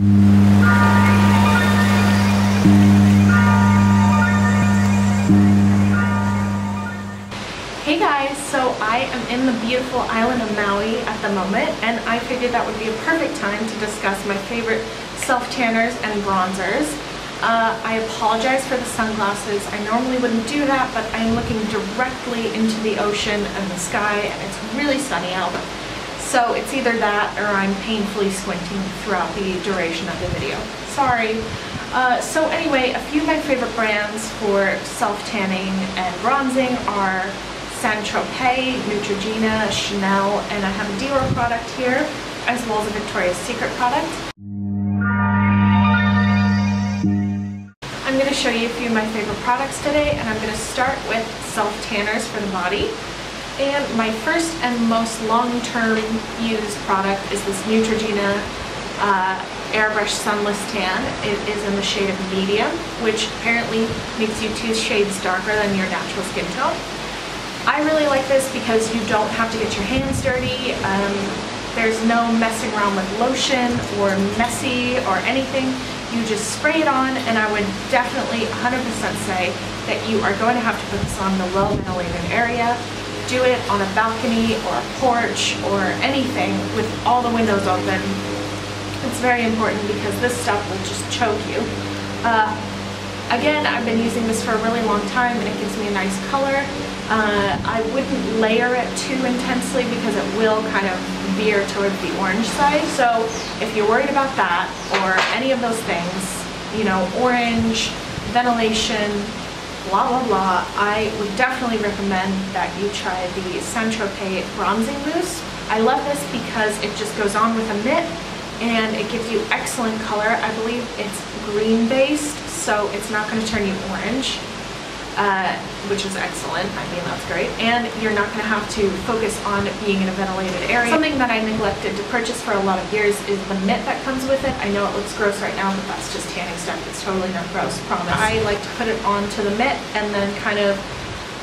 Hey guys, so I am in the beautiful island of Maui at the moment, and I figured that would be a perfect time to discuss my favorite self-tanners and bronzers. I apologize for the sunglasses. I normally wouldn't do that, but I'm looking directly into the ocean and the sky, and it's really sunny out. So it's either that or I'm painfully squinting throughout the duration of the video. Sorry. So anyway, a few of my favorite brands for self-tanning and bronzing are Tropez, Neutrogena, Chanel, and I have a Dior product here, as well as a Victoria's Secret product. I'm going to show you a few of my favorite products today, and I'm going to start with self-tanners for the body. And my first and most long-term used product is this Neutrogena Airbrush Sunless Tan. It is in the shade of medium, which apparently makes you 2 shades darker than your natural skin tone. I really like this because you don't have to get your hands dirty. There's no messing around with lotion or messy or anything. You just spray it on, and I would definitely 100% say that you are going to have to put this on in a well-ventilated area. Do it on a balcony or a porch or anything with all the windows open. It's very important because this stuff will just choke you. Again, I've been using this for a really long time, and it gives me a nice color. I wouldn't layer it too intensely because it will kind of veer towards the orange side. So if you're worried about that or any of those things, you know, orange, ventilation, blah blah blah, I would definitely recommend that you try the Tropez bronzing mousse. I love this because it just goes on with a mitt and it gives you excellent color. I believe it's green based, so it's not going to turn you orange, which is excellent. I mean, that's great. And you're not going to have to focus on being in a ventilated area. Something that I neglected to purchase for a lot of years is the mitt that comes with it. I know it looks gross right now, but that's just tanning stuff. It's totally not gross, promise. I like to put it onto the mitt and then kind of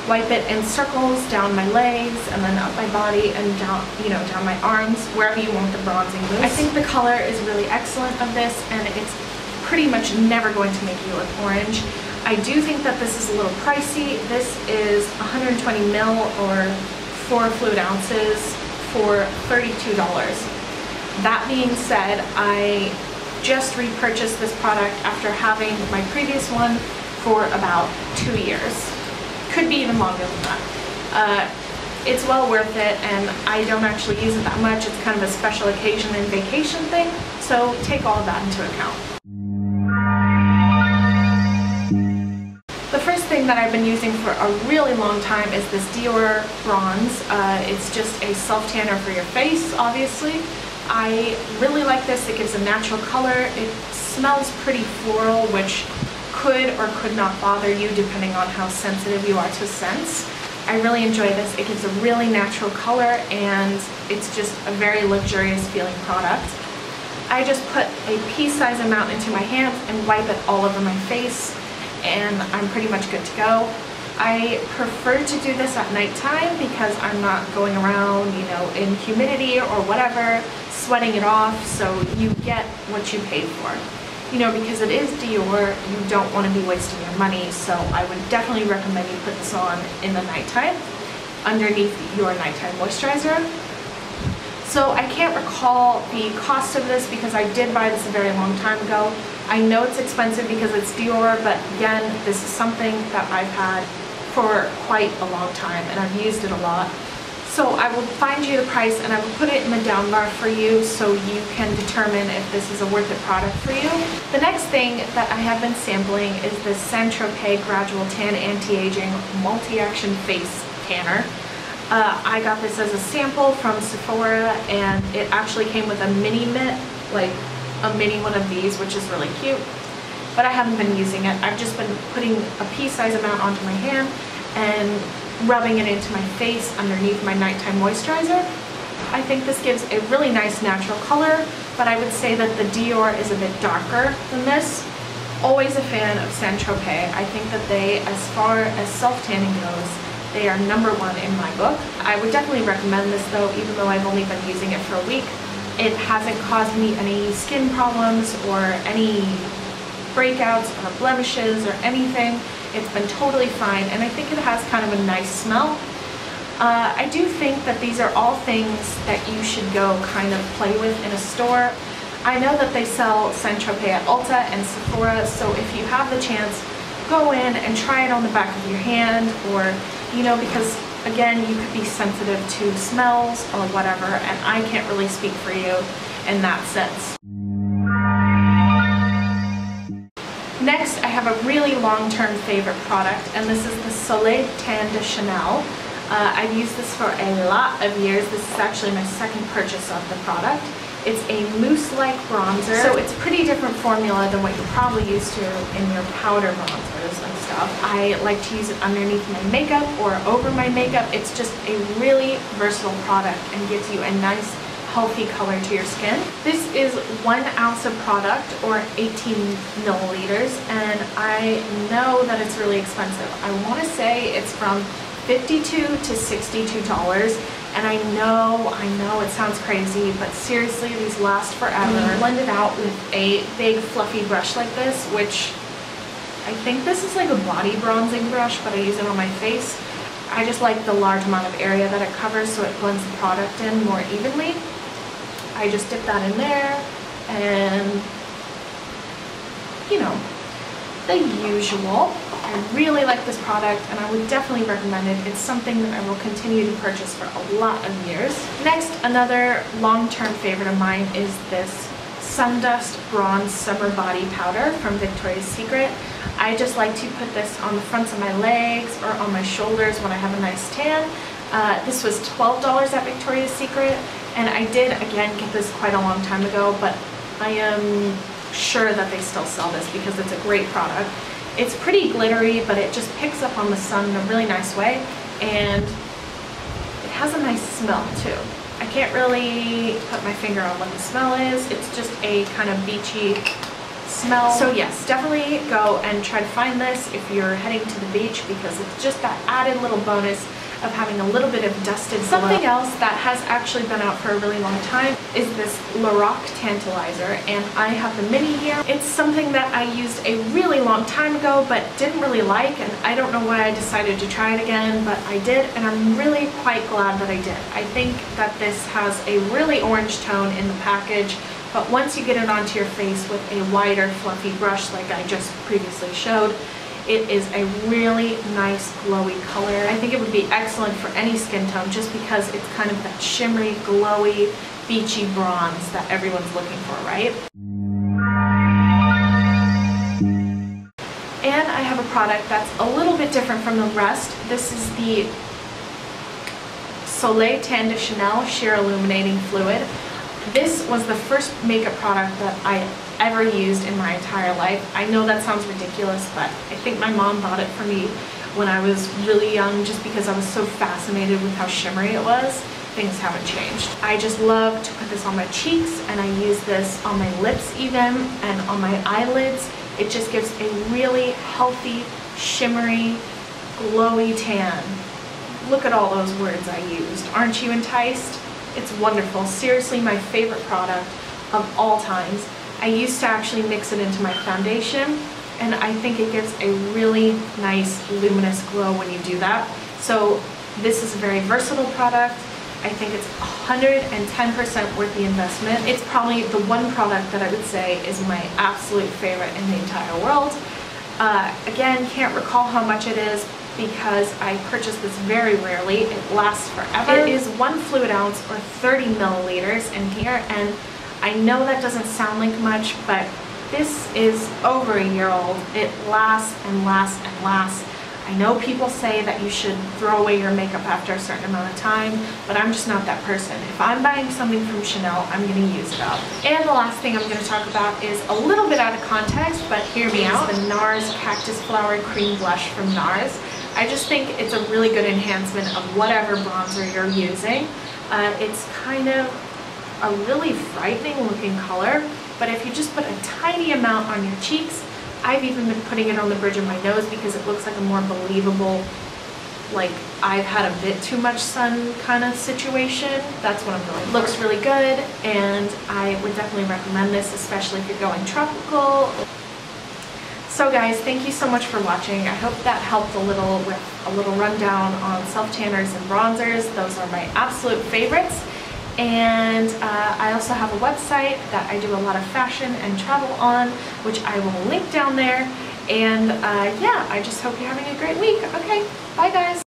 wipe it in circles down my legs and then up my body and down, you know, down my arms, wherever you want the bronzing mousse. I think the color is really excellent of this, and it's pretty much never going to make you look orange. I do think that this is a little pricey. This is 120 ml or 4 fluid ounces for $32. That being said, I just repurchased this product after having my previous one for about 2 years. Could be even longer than that. It's well worth it, and I don't actually use it that much. It's kind of a special occasion and vacation thing, so take all of that into account. The first thing that I've been using for a really long time is this Dior bronze. It's just a self-tanner for your face, obviously. I really like this. It gives a natural color. It smells pretty floral, which could or could not bother you depending on how sensitive you are to scents. I really enjoy this. It gives a really natural color, and it's just a very luxurious feeling product. I just put a pea-sized amount into my hands and wipe it all over my face, and I'm pretty much good to go. I prefer to do this at nighttime because I'm not going around, you know, in humidity or whatever, sweating it off, so you get what you paid for. You know, because it is Dior, you don't want to be wasting your money, so I would definitely recommend you put this on in the nighttime underneath your nighttime moisturizer. So I can't recall the cost of this because I did buy this a very long time ago. I know it's expensive because it's Dior, but again, this is something that I've had for quite a long time and I've used it a lot. So I will find you the price and I will put it in the down bar for you so you can determine if this is a worth it product for you. The next thing that I have been sampling is this Tropez Gradual Tan Anti-Aging Multi-Action Face Tanner. I got this as a sample from Sephora, and it actually came with a mini mitt, like a mini one of these, which is really cute. But I haven't been using it. I've just been putting a pea-sized amount onto my hand and rubbing it into my face underneath my nighttime moisturizer. I think this gives a really nice natural color, but I would say that the Dior is a bit darker than this. Always a fan of Tropez. I think that they, as far as self-tanning goes, they are #1 in my book. I would definitely recommend this though, even though I've only been using it for a week. It hasn't caused me any skin problems or any breakouts or blemishes or anything. It's been totally fine, and I think it has kind of a nice smell. I do think that these are all things that you should go kind of play with in a store. I know that they sell Tropez at Ulta and Sephora, so if you have the chance, go in and try it on the back of your hand, or, you know, because again, you could be sensitive to smells or whatever, and I can't really speak for you in that sense. Next, I have a really long-term favorite product, and this is the Soleil Tan de Chanel. I've used this for a lot of years. This is actually my second purchase of the product. It's a mousse-like bronzer, so it's pretty different formula than what you're probably used to in your powder bronzers and stuff. I like to use it underneath my makeup or over my makeup. It's just a really versatile product and gives you a nice, healthy color to your skin. This is 1 ounce of product, or 18 milliliters, and I know that it's really expensive. I want to say it's from $52 to $62, and I know it sounds crazy, but seriously, these last forever. Blend it out with a big fluffy brush like this, which I think this is like a body bronzing brush, but I use it on my face. I just like the large amount of area that it covers, so it blends the product in more evenly. I just dip that in there, and you know, the usual. I really like this product, and I would definitely recommend it. It's something that I will continue to purchase for a lot of years. Next, another long-term favorite of mine is this Sundust Bronze Summer Body Powder from Victoria's Secret. I just like to put this on the fronts of my legs or on my shoulders when I have a nice tan. This was $12 at Victoria's Secret, and I did, again, get this quite a long time ago, but I am sure that they still sell this because it's a great product. It's pretty glittery, but it just picks up on the sun in a really nice way, and it has a nice smell too. I can't really put my finger on what the smell is. It's just a kind of beachy smell. So yes, definitely go and try to find this if you're heading to the beach, because it's just that added little bonus of having a little bit of dusted glow. Something else that has actually been out for a really long time is this Lorac TANtalizer, and I have the mini here. It's something that I used a really long time ago but didn't really like, and I don't know why I decided to try it again, but I did, and I'm really quite glad that I did. I think that this has a really orange tone in the package, but once you get it onto your face with a wider fluffy brush like I just previously showed, it is a really nice glowy color. I think it would be excellent for any skin tone just because it's kind of that shimmery, glowy, beachy bronze that everyone's looking for, right? And I have a product that's a little bit different from the rest. This is the Soleil Tan de Chanel Sheer Illuminating Fluid. This was the first makeup product that I ever used in my entire life. I know that sounds ridiculous, but I think my mom bought it for me when I was really young just because I was so fascinated with how shimmery it was. Things haven't changed. I just love to put this on my cheeks, and I use this on my lips even, and on my eyelids. It just gives a really healthy, shimmery, glowy tan. Look at all those words I used. Aren't you enticed? It's wonderful. Seriously, my favorite product of all times. I used to actually mix it into my foundation, and I think it gives a really nice luminous glow when you do that. So this is a very versatile product. I think it's 110% worth the investment. It's probably the one product that I would say is my absolute favorite in the entire world. Again, can't recall how much it is because I purchased this very rarely. It lasts forever. It is 1 fluid ounce, or 30 milliliters in here, and I know that doesn't sound like much, but this is over a year old. It lasts and lasts and lasts. I know people say that you should throw away your makeup after a certain amount of time, but I'm just not that person. If I'm buying something from Chanel, I'm going to use it up. And the last thing I'm going to talk about is a little bit out of context, but hear me out. The Nars Cactus Flower Cream Blush from Nars. I just think it's a really good enhancement of whatever bronzer you're using. It's kind of a really frightening looking color, but if you just put a tiny amount on your cheeks, I've even been putting it on the bridge of my nose because it looks like a more believable like I've had a bit too much sun kind of situation, that's what I'm going for. Looks really good, and I would definitely recommend this, especially if you're going tropical. So guys, thank you so much for watching. I hope that helped a little with a little rundown on self-tanners and bronzers. Those are my absolute favorites. And I also have a website that I do a lot of fashion and travel on, which I will link down there. And yeah, I just hope you're having a great week. Okay, bye guys.